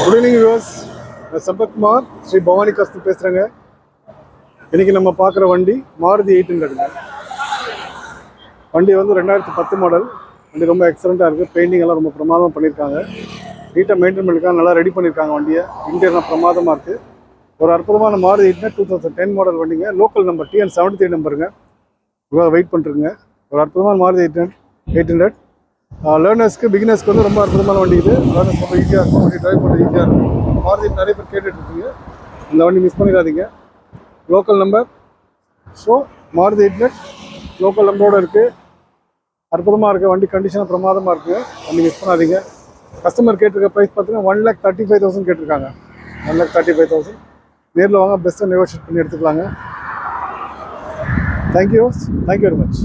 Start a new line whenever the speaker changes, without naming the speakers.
Good evening viewers. நான் சம்பத்குமார் ஸ்ரீ பவானி கஸ்து பேசுகிறேங்க. இன்றைக்கி நம்ம பார்க்குற வண்டி மாருதி 800ங்க. வண்டி வந்து 2010 மாடல். வண்டி ரொம்ப எக்ஸலண்ட்டாக இருக்குது. பெயிண்டிங் எல்லாம் ரொம்ப பிரமாதமாக பண்ணியிருக்காங்க. நீட்டாக மெயின்டைன் பண்ணியிருக்காங்க. நல்லா ரெடி பண்ணியிருக்காங்க வண்டியை. இன்டீரியர்லாம் பிரமாதமாக இருக்குது. ஒரு அற்புதமான மாருதி 800 2010 மாடல் வண்டிங்க. Local number TN 73 நம்பருங்க. இவ்வளோ வெயிட் பண்ணுறதுங்க. ஒரு அற்புதமான மாருதி 800. லேர்னர்ஸ்க்கு பிகினர்ஸ்க்கு வந்து ரொம்ப அற்புதமான வண்டி இது. லேர்னர்ஸ் ரொம்ப ஈஸியாக இருக்கும். வண்டி ட்ரைவ் பண்ண ஈஸியாக இருக்கும். மாருதி நிறைய பேர் கேட்டுட்ருக்கீங்க. இந்த வண்டி மிஸ் பண்ணிடாதீங்க. Local number. So Maruti 800 local நம்பரோடு இருக்குது. அற்புதமாக இருக்குது. வண்டி கண்டிஷனாக பிரமாதமாக இருக்குது. வண்டி மிஸ் பண்ணாதீங்க. கஸ்டமர் கேட்டிருக்க ப்ரைஸ் பார்த்தீங்கன்னா 1,35,000 கேட்டிருக்காங்க. 1,35,000. நேரில் வாங்க, பெஸ்ட்டாக நெகோஷியேட் பண்ணி எடுத்துக்கலாங்க. Thank you very much.